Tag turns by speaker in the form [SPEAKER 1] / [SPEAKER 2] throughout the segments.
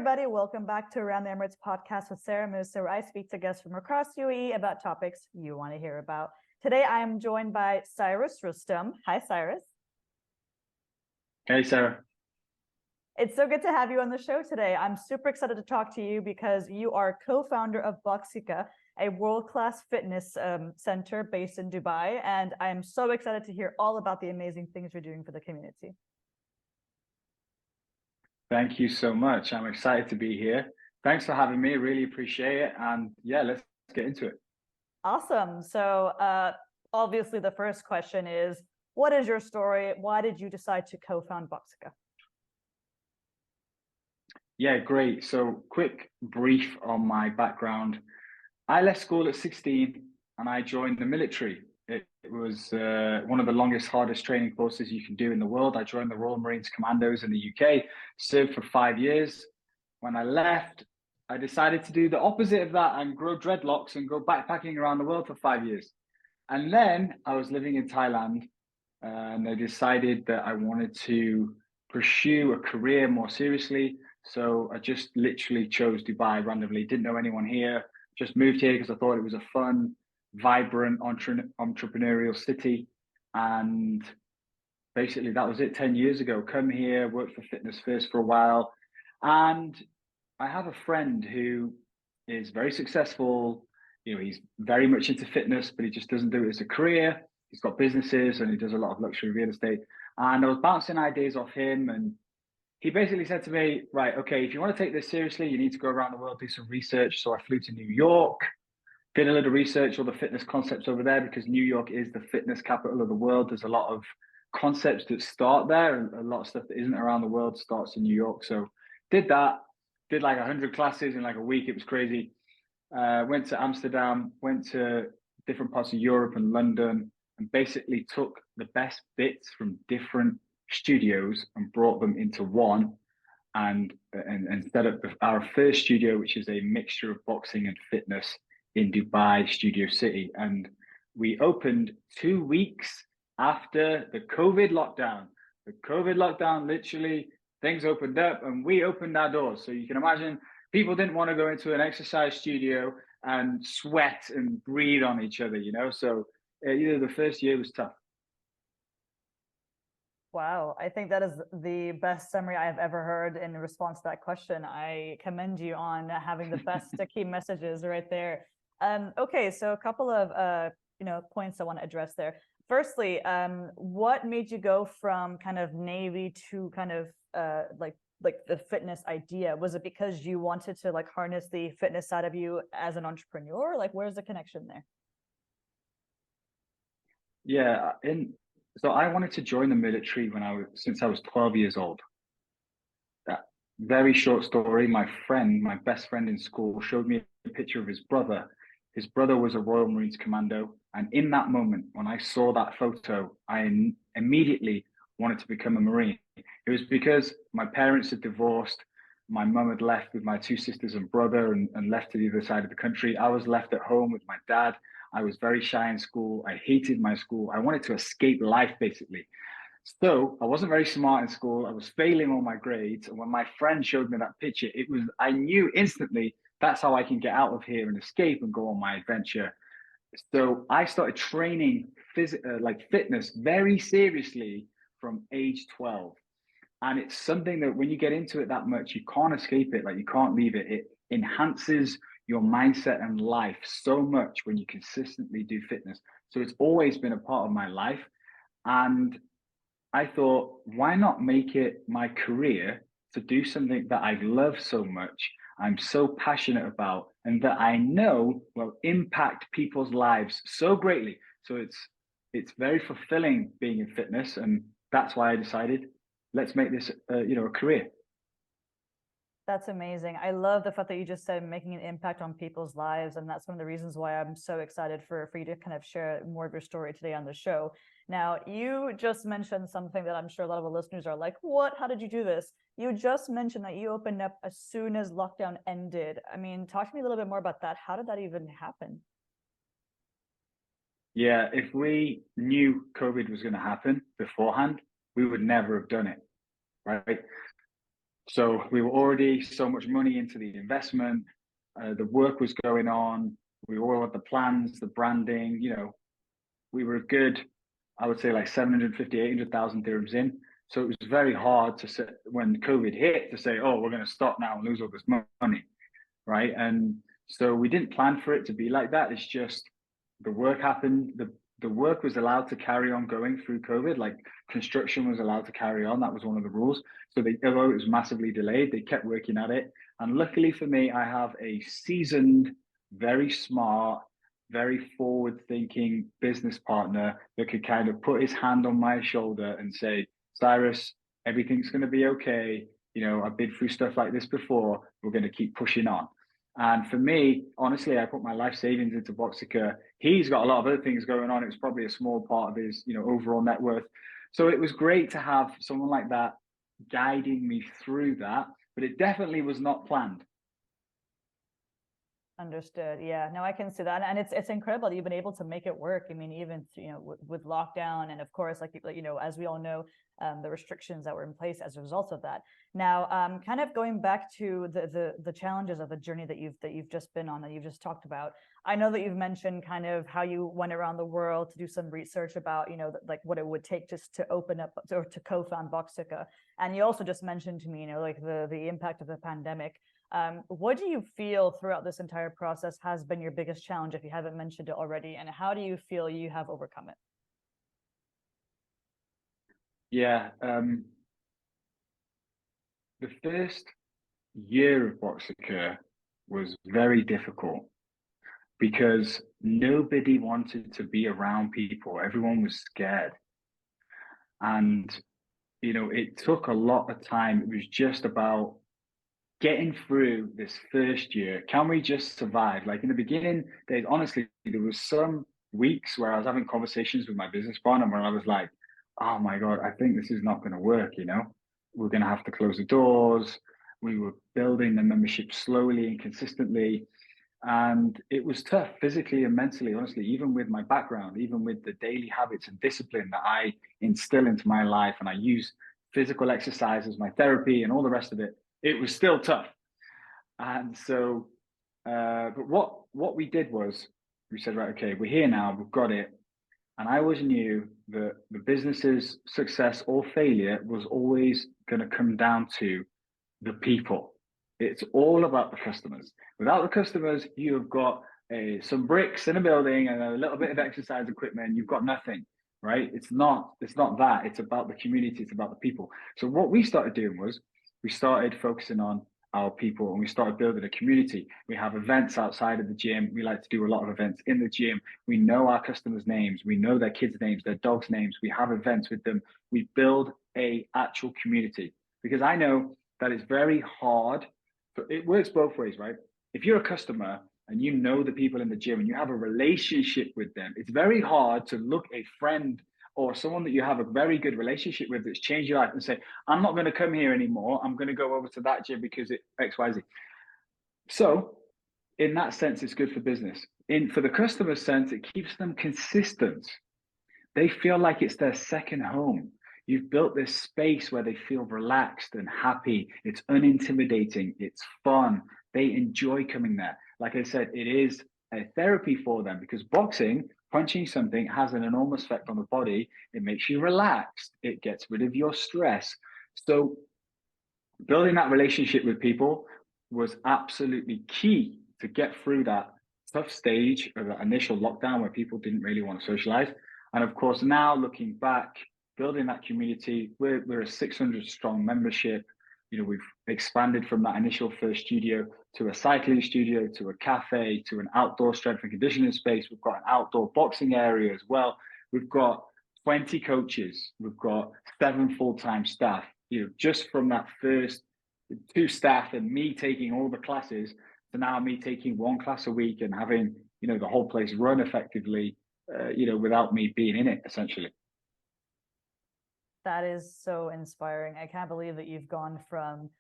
[SPEAKER 1] everybody. Welcome back to Around the Emirates podcast with Sara Mousa, where I speak to guests from across UAE about topics you want to hear about. Today, I am joined by Cyrus Rustom. Hi, Cyrus.
[SPEAKER 2] Hey, Sarah.
[SPEAKER 1] It's so good to have you on the show today. I'm super excited to talk to you because you are co-founder of Boxica, a world-class fitness center based in Dubai. And I'm so excited to hear all about the amazing things you're doing for the community.
[SPEAKER 2] Thank you so much. I'm excited to be here. Thanks for having me. Really appreciate it. And yeah, let's get into it.
[SPEAKER 1] Awesome. So obviously the first question is, what is your story? Why did you decide to co-found Boxica?
[SPEAKER 2] Yeah, great. So quick brief on my background. I left school at 16 and I joined the military. It was one of the longest, hardest training courses you can do in the world. I joined the Royal Marines Commandos in the UK, served for 5 years. When I left, I decided to do the opposite of that and grow dreadlocks and go backpacking around the world for 5 years. And then I was living in Thailand and I decided that I wanted to pursue a career more seriously. So I just literally chose Dubai randomly, didn't know anyone here, just moved here because I thought it was a fun, vibrant, entrepreneurial city. And basically that was it 10 years ago. Come here, worked for Fitness First for a while. And I have a friend who is very successful. You know, he's very much into fitness, but he just doesn't do it as a career. He's got businesses and he does a lot of luxury real estate. And I was bouncing ideas off him, and he basically said to me, right, okay, if you want to take this seriously, you need to go around the world, do some research. So I flew to New York, did a little research, all the fitness concepts over there, because New York is the fitness capital of the world. There's a lot of concepts that start there, and a lot of stuff that isn't around the world starts in New York. So did that, did like 100 classes in like a week. It was crazy. Went to Amsterdam, went to different parts of Europe and London, and basically took the best bits from different studios and brought them into one, and set up our first studio, which is a mixture of boxing and fitness in Dubai, Studio City. And we opened 2 weeks after the COVID lockdown. The COVID lockdown, literally, things opened up and we opened our doors. So you can imagine people didn't want to go into an exercise studio and sweat and breathe on each other, you know? So the first year was tough.
[SPEAKER 1] Wow, I think that is the best summary I have ever heard in response to that question. I commend you on having the best key messages right there. Okay, so a couple of points I want to address there. Firstly, what made you go from kind of Navy to kind of like the fitness idea? Was it because you wanted to like harness the fitness side of you as an entrepreneur? Like, where's the connection there?
[SPEAKER 2] Yeah, so I wanted to join the military since I was 12 years old. That very short story. My best friend in school, showed me a picture of his brother. His brother was a Royal Marines commando, and in that moment, when I saw that photo, I immediately wanted to become a Marine. It was because my parents had divorced. My mum had left with my two sisters and brother and left to the other side of the country. I was left at home with my dad. I was very shy in school. I hated my school. I wanted to escape life, basically. So I wasn't very smart in school. I was failing all my grades. And when my friend showed me that picture, I knew instantly that's how I can get out of here and escape and go on my adventure. So I started training like fitness very seriously from age 12. And it's something that when you get into it that much, you can't escape it. Like you can't leave it. It enhances your mindset and life so much when you consistently do fitness. So it's always been a part of my life. And I thought, why not make it my career to do something that I love so much, I'm so passionate about, and that I know will impact people's lives so greatly. So it's very fulfilling being in fitness, and that's why I decided, let's make this a career.
[SPEAKER 1] That's amazing. I love the fact that you just said making an impact on people's lives. And that's one of the reasons why I'm so excited for you to kind of share more of your story today on the show. Now, you just mentioned something that I'm sure a lot of the listeners are like, what? How did you do this? You just mentioned that you opened up as soon as lockdown ended. I mean, talk to me a little bit more about that. How did that even happen?
[SPEAKER 2] Yeah, if we knew COVID was going to happen beforehand, we would never have done it, right? So we were already so much money into the investment. The work was going on. We all had the plans, the branding, we were a good, I would say like 750, 800,000 dirhams in. So it was very hard to say when COVID hit to say, oh, we're going to stop now and lose all this money. Right. And so we didn't plan for it to be like that. It's just the work happened. The work was allowed to carry on going through COVID. Like construction was allowed to carry on. That was one of the rules. So although it was massively delayed, they kept working at it. And luckily for me, I have a seasoned, very smart, very forward-thinking business partner that could kind of put his hand on my shoulder and say, Cyrus, everything's going to be okay. I've been through stuff like this before. We're going to keep pushing on. And for me, honestly, I put my life savings into Boxica. He's got a lot of other things going on. It's probably a small part of his, overall net worth. So it was great to have someone like that guiding me through that, but it definitely was not planned.
[SPEAKER 1] Understood. Yeah, no, I can see that, and it's incredible that you've been able to make it work. I mean, even with lockdown, and of course, like as we all know, the restrictions that were in place as a result of that. Now, kind of going back to the challenges of the journey that you've just been on, that you've just talked about. I know that you've mentioned kind of how you went around the world to do some research about like what it would take just to open up or to co-found Boxica, and you also just mentioned to me like the impact of the pandemic. What do you feel throughout this entire process has been your biggest challenge, if you haven't mentioned it already, and how do you feel you have overcome it?
[SPEAKER 2] Yeah, the first year of Boxica was very difficult because nobody wanted to be around people. Everyone was scared. And, it took a lot of time. It was just about getting through this first year. Can we just survive? Like in the beginning days, honestly, there was some weeks where I was having conversations with my business partner where I was like, oh my God, I think this is not going to work. We're going to have to close the doors. We were building the membership slowly and consistently. And it was tough physically and mentally, honestly, even with my background, even with the daily habits and discipline that I instill into my life. And I use physical exercise as my therapy and all the rest of it. It was still tough. And so, but what we did was we said, right, okay, we're here now, we've got it. And I always knew that the business's success or failure was always going to come down to the people. It's all about the customers. Without the customers, you've got some bricks in a building and a little bit of exercise equipment. You've got nothing, right? It's not that. It's about the community. It's about the people. So what we started doing was we started focusing on our people and we started building a community. We have events outside of the gym. We like to do a lot of events in the gym. We know our customers' names. We know their kids' names, their dogs' names. We have events with them. We build a actual community because I know that it's very hard. But it works both ways, right? If you're a customer and you know the people in the gym and you have a relationship with them, it's very hard to look a friend or someone that you have a very good relationship with that's changed your life and say, I'm not going to come here anymore. I'm going to go over to that gym because it XYZ. So in that sense, it's good for business. For the customer sense, it keeps them consistent. They feel like it's their second home. You've built this space where they feel relaxed and happy. It's unintimidating. It's fun. They enjoy coming there. Like I said, it is a therapy for them because boxing, punching something, has an enormous effect on the body. It makes you relaxed. It gets rid of your stress. So building that relationship with people was absolutely key to get through that tough stage of that initial lockdown where people didn't really want to socialize. And of course, now looking back, building that community, we're a 600 strong membership. We've expanded from that initial first studio to a cycling studio, to a cafe, to an outdoor strength and conditioning space. We've got an outdoor boxing area as well. We've got 20 coaches. We've got 7 full-time staff. Just from that first 2 staff and me taking all the classes to now me taking 1 class a week and having, the whole place run effectively, without me being in it, essentially.
[SPEAKER 1] That is so inspiring. I can't believe that you've gone from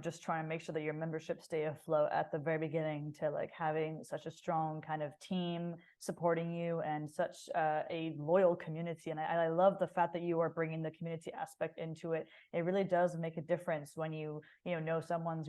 [SPEAKER 1] just trying to make sure that your membership stay afloat at the very beginning, to like having such a strong kind of team supporting you and such a loyal community. And I love the fact that you are bringing the community aspect into it. It really does make a difference when you know someone's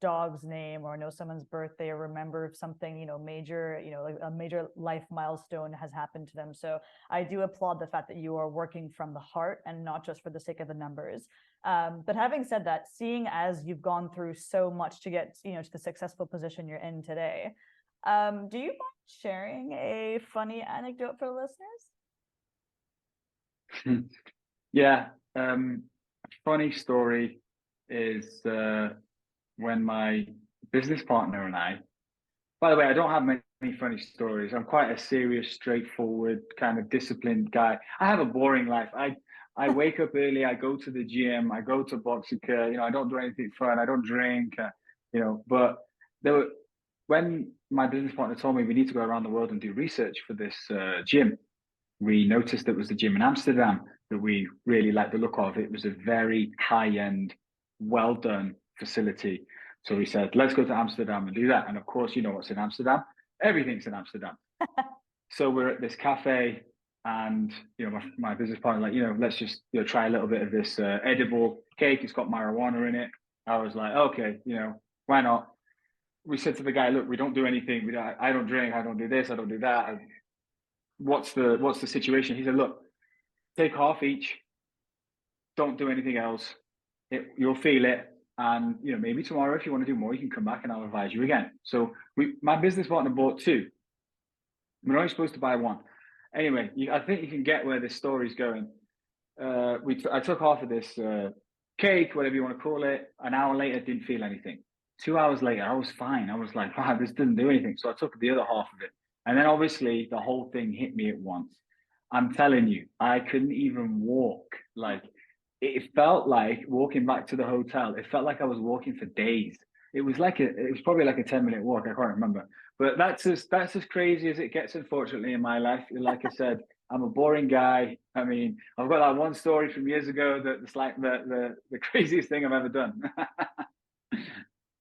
[SPEAKER 1] dog's name, or know someone's birthday, or remember something major, like a major life milestone has happened to them. So I do applaud the fact that you are working from the heart and not just for the sake of the numbers. But having said that, seeing as you've gone through so much to get to the successful position you're in today, do you mind sharing a funny anecdote for the listeners?
[SPEAKER 2] Yeah, a funny story is when my business partner and I, by the way, I don't have many funny stories. I'm quite a serious, straightforward, kind of disciplined guy. I have a boring life. I wake up early, I go to the gym, I go to Boxica, I don't do anything fun, I don't drink, but when my business partner told me we need to go around the world and do research for this gym, we noticed that it was the gym in Amsterdam that we really liked the look of. It was a very high-end, well-done facility. So we said, let's go to Amsterdam and do that. And of course, you know what's in Amsterdam? Everything's in Amsterdam. So we're at this cafe, and my business partner let's just try a little bit of this edible cake. It's got marijuana in it. I was like, okay, why not? We said to the guy, look, we don't do anything. I don't drink. I don't do this. I don't do that. What's the situation? He said, look, take half each. Don't do anything else. You'll feel it. And maybe tomorrow, if you want to do more, you can come back and I'll advise you again. So my business partner bought two. We're only supposed to buy one. Anyway, I think you can get where this story's going. I took half of this cake, whatever you want to call it. An hour later, didn't feel anything. 2 hours later, I was fine. I was like, wow, this didn't do anything. So I took the other half of it. And then obviously the whole thing hit me at once. I'm telling you, I couldn't even walk. Like, it felt like walking back to the hotel. It felt like I was walking for days. It was probably like a 10-minute walk. I can't remember. But that's as crazy as it gets, unfortunately, in my life. Like I said, I'm a boring guy. I mean, I've got that one story from years ago that's like the craziest thing I've ever done.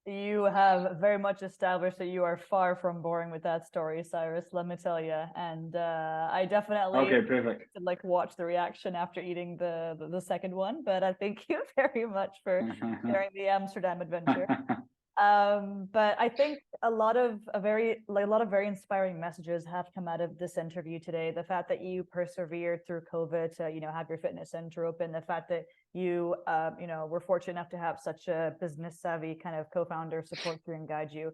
[SPEAKER 1] You have very much established that you are far from boring with that story, Cyrus, let me tell you. And I definitely
[SPEAKER 2] okay, perfect.
[SPEAKER 1] like watch the reaction after eating the second one. But I thank you very much for sharing the Amsterdam adventure. But I think a lot of very inspiring messages have come out of this interview today. The fact that you persevered through COVID to have your fitness center open, the fact that you were fortunate enough to have such a business savvy kind of co-founder support you and guide you.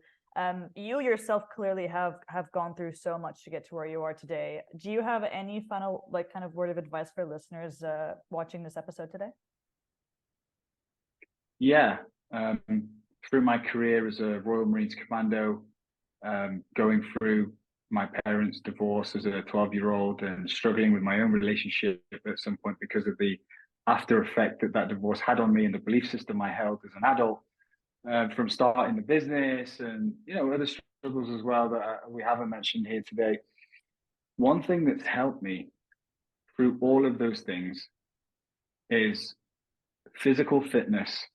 [SPEAKER 1] You yourself clearly have gone through so much to get to where you are today. Do you have any final kind of word of advice for listeners watching this episode today?
[SPEAKER 2] Yeah. Through my career as a Royal Marines Commando, going through my parents' divorce as a 12-year-old and struggling with my own relationship at some point because of the after effect that divorce had on me and the belief system I held as an adult, from starting the business and other struggles as well that we haven't mentioned here today. One thing that's helped me through all of those things is physical fitness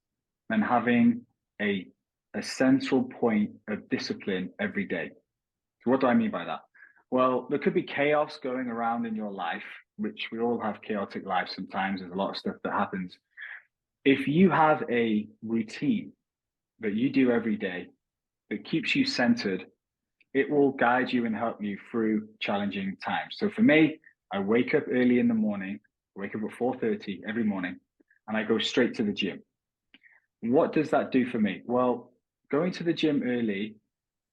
[SPEAKER 2] and having a central point of discipline every day. So what do I mean by that? Well, there could be chaos going around in your life, which we all have chaotic lives sometimes. There's a lot of stuff that happens. If you have a routine that you do every day that keeps you centered, it will guide you and help you through challenging times. So for me, I wake up early in the morning, I wake up at 4:30 every morning, and I go straight to the gym. What does that do for me? Well, going to the gym early,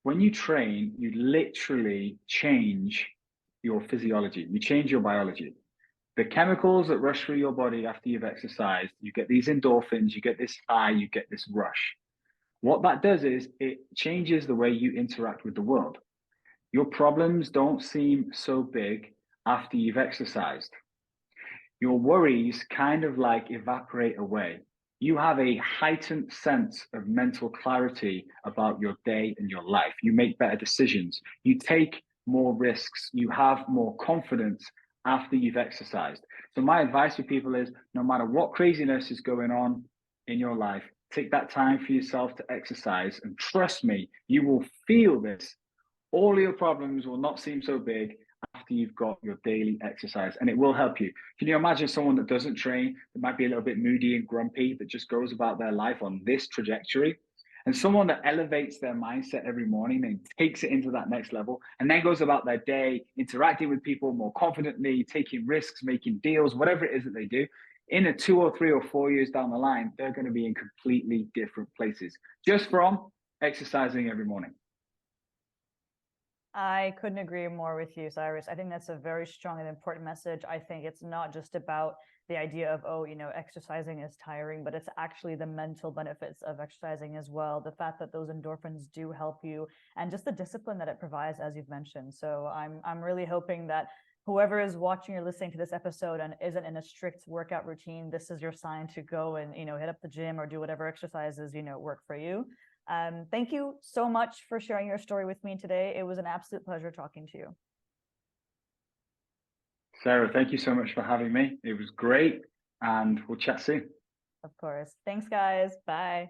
[SPEAKER 2] when you train, you literally change your physiology, you change your biology. The chemicals that rush through your body after you've exercised, you get these endorphins, you get this high, you get this rush. What that does is it changes the way you interact with the world. Your problems don't seem so big after you've exercised. Your worries kind of like evaporate away. You have a heightened sense of mental clarity about your day and your life. You make better decisions. You take more risks. You have more confidence after you've exercised. So my advice for people is no matter what craziness is going on in your life, Take that time for yourself to exercise, and trust me, you will feel this. All your problems will not seem so big after you've got your daily exercise, and it will help you. Can you imagine someone that doesn't train, that might be a little bit moody and grumpy, that just goes about their life on this trajectory? And someone that elevates their mindset every morning and takes it into that next level, and then goes about their day interacting with people more confidently, taking risks, making deals, whatever it is that they do, in a 2 or 3 or 4 years down the line, they're going to be in completely different places just from exercising every morning.
[SPEAKER 1] I couldn't agree more with you, Cyrus. I think that's a very strong and important message. I think it's not just about the idea of, oh, exercising is tiring, but it's actually the mental benefits of exercising as well. The fact that those endorphins do help you, and just the discipline that it provides, as you've mentioned. So I'm really hoping that whoever is watching or listening to this episode and isn't in a strict workout routine, this is your sign to go and, hit up the gym or do whatever exercises, work for you. Thank you so much for sharing your story with me today. It was an absolute pleasure talking to you.
[SPEAKER 2] Sarah, thank you so much for having me. It was great, and we'll chat soon.
[SPEAKER 1] Of course. Thanks, guys. Bye.